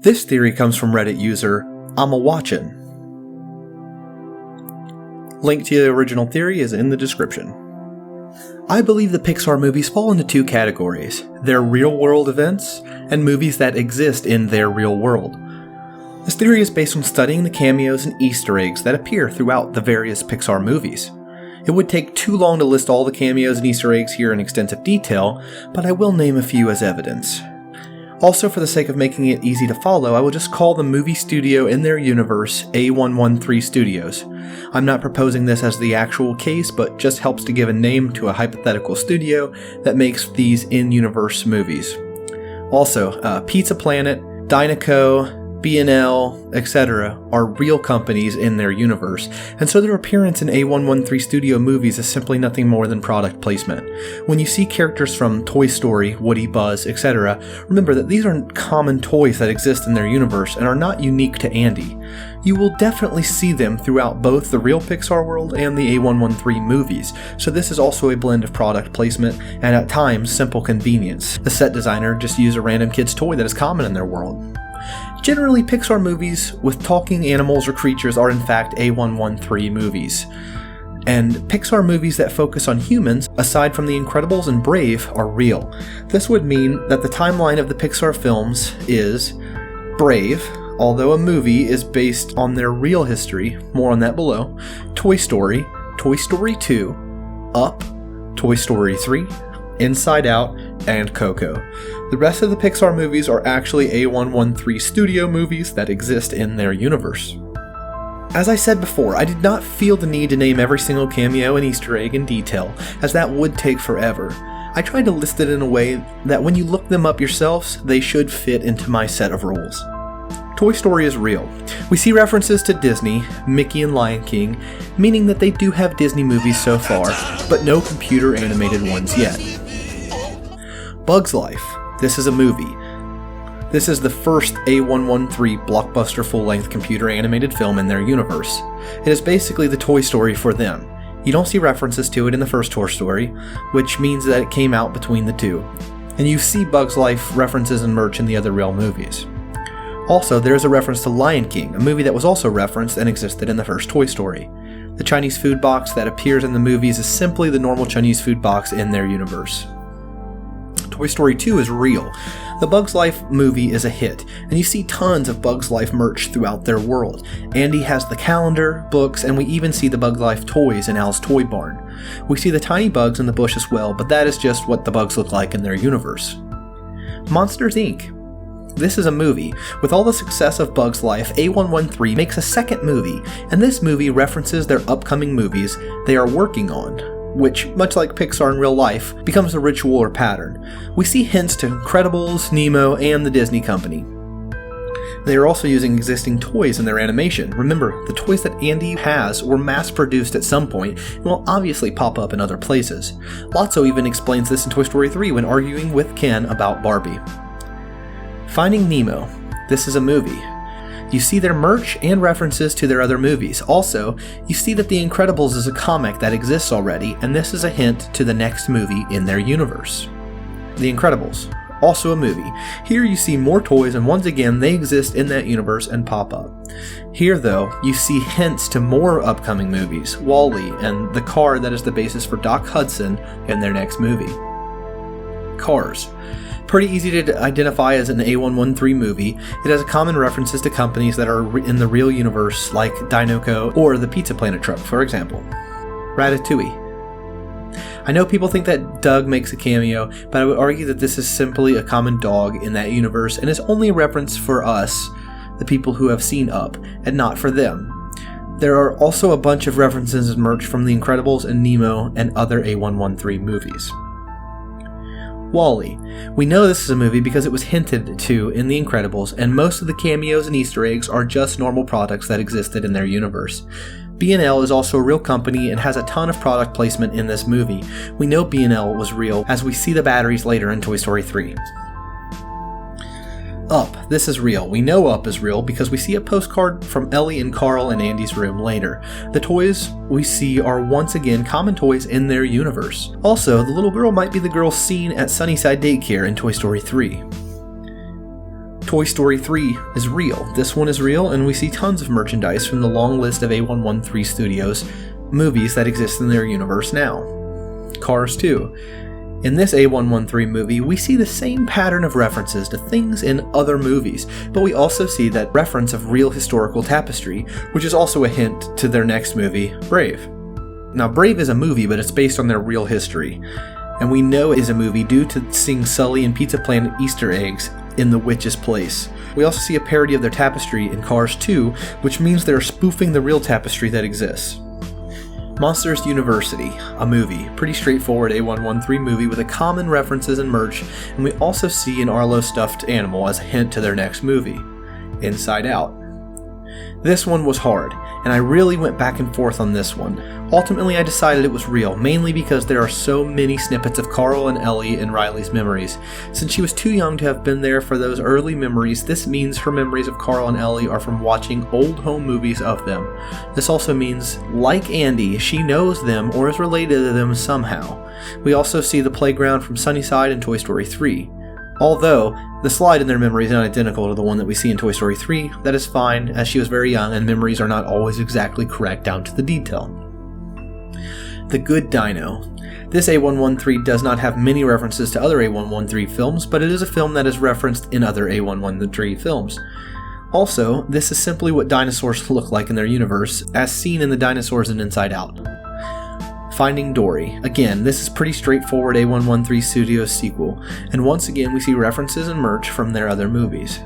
This theory comes from Reddit user Watchin'. Link to the original theory is in the description. I believe the Pixar movies fall into two categories: their real-world events and movies that exist in their real world. This theory is based on studying the cameos and Easter eggs that appear throughout the various Pixar movies. It would take too long to list all the cameos and Easter eggs here in extensive detail, but I will name a few as evidence. Also, for the sake of making it easy to follow, I will just call the movie studio in their universe A113 Studios. I'm not proposing this as the actual case, but just helps to give a name to a hypothetical studio that makes these in-universe movies. Also, Pizza Planet, Dinoco, B&L, etc. are real companies in their universe, and so their appearance in A113 Studio movies is simply nothing more than product placement. When you see characters from Toy Story, Woody, Buzz, etc., remember that these are common toys that exist in their universe and are not unique to Andy. You will definitely see them throughout both the real Pixar world and the A113 movies, so this is also a blend of product placement and at times simple convenience. The set designer just used a random kid's toy that is common in their world. Generally, Pixar movies with talking animals or creatures are in fact A113 movies. And Pixar movies that focus on humans, aside from The Incredibles and Brave, are real. This would mean that the timeline of the Pixar films is Brave, although a movie is based on their real history, more on that below, Toy Story, Toy Story 2, Up, Toy Story 3, Inside Out, and Coco. The rest of the Pixar movies are actually A113 Studio movies that exist in their universe. As I said before, I did not feel the need to name every single cameo and Easter egg in detail, as that would take forever. I tried to list it in a way that when you look them up yourselves, they should fit into my set of rules. Toy Story is real. We see references to Disney, Mickey and Lion King, meaning that they do have Disney movies so far, but no computer animated ones yet. Bug's Life. This is a movie. This is the first A113 blockbuster full-length computer animated film in their universe. It is basically the Toy Story for them. You don't see references to it in the first Toy Story, which means that it came out between the two. And you see Bug's Life references and merch in the other real movies. Also, there is a reference to Lion King, a movie that was also referenced and existed in the first Toy Story. The Chinese food box that appears in the movies is simply the normal Chinese food box in their universe. Toy Story 2 is real. The Bug's Life movie is a hit, and you see tons of Bug's Life merch throughout their world. Andy has the calendar, books, and we even see the Bug's Life toys in Al's Toy Barn. We see the tiny bugs in the bush as well, but that is just what the bugs look like in their universe. Monsters Inc. This is a movie. With all the success of Bug's Life, A113 makes a second movie, and this movie references their upcoming movies they are working on, which, much like Pixar in real life, becomes a ritual or pattern. We see hints to Incredibles, Nemo, and the Disney Company. They are also using existing toys in their animation. Remember, the toys that Andy has were mass-produced at some point and will obviously pop up in other places. Lotso even explains this in Toy Story 3 when arguing with Ken about Barbie. Finding Nemo. This is a movie. You see their merch and references to their other movies. Also, you see that The Incredibles is a comic that exists already, and this is a hint to the next movie in their universe. The Incredibles, also a movie. Here you see more toys, and once again they exist in that universe and pop up. Here though, you see hints to more upcoming movies, WALL-E, and the car that is the basis for Doc Hudson in their next movie. Cars. Pretty easy to identify as an A113 movie. It has common references to companies that are in the real universe, like Dinoco or the Pizza Planet truck, for example. Ratatouille. I know people think that Doug makes a cameo, but I would argue that this is simply a common dog in that universe and is only a reference for us, the people who have seen Up, and not for them. There are also a bunch of references and merch from The Incredibles and Nemo and other A113 movies. WALL-E. We know this is a movie because it was hinted to in The Incredibles, and most of the cameos and Easter eggs are just normal products that existed in their universe. B&L is also a real company and has a ton of product placement in this movie. We know B&L was real as we see the batteries later in Toy Story 3. Up. This is real. We know Up is real because we see a postcard from Ellie and Carl in Andy's room later. The toys we see are once again common toys in their universe. Also, the little girl might be the girl seen at Sunnyside Daycare in Toy Story 3. Toy Story 3 is real. This one is real, and we see tons of merchandise from the long list of A113 Studios movies that exist in their universe now. Cars 2. In this A113 movie, we see the same pattern of references to things in other movies, but we also see that reference of real historical tapestry, which is also a hint to their next movie, Brave. Now, Brave is a movie, but it's based on their real history, and we know it is a movie due to seeing Sully and Pizza Planet Easter eggs in the witch's place. We also see a parody of their tapestry in Cars 2, which means they're spoofing the real tapestry that exists. Monsters University, a movie, pretty straightforward A113 movie with a common references and merch, and we also see an Arlo stuffed animal as a hint to their next movie, Inside Out. This one was hard, and I really went back and forth on this one. Ultimately, I decided it was real, mainly because there are so many snippets of Carl and Ellie in Riley's memories. Since she was too young to have been there for those early memories, this means her memories of Carl and Ellie are from watching old home movies of them. This also means, like Andy, she knows them or is related to them somehow. We also see the playground from Sunnyside in Toy Story 3. Although, the slide in their memory is not identical to the one that we see in Toy Story 3, that is fine, as she was very young and memories are not always exactly correct down to the detail. The Good Dino. This A113 does not have many references to other A113 films, but it is a film that is referenced in other A113 films. Also, this is simply what dinosaurs look like in their universe, as seen in the dinosaurs in Inside Out. Finding Dory. Again, this is pretty straightforward A113 Studios sequel, and once again we see references and merch from their other movies.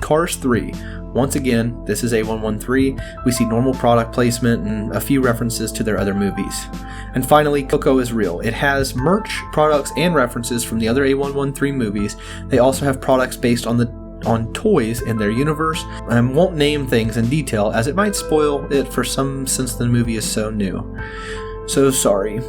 Cars 3. Once again, this is A113, we see normal product placement and a few references to their other movies. And finally, Coco is real. It has merch, products, and references from the other A113 movies. They also have products based on toys in their universe, and won't name things in detail as it might spoil it for some since the movie is so new. So sorry,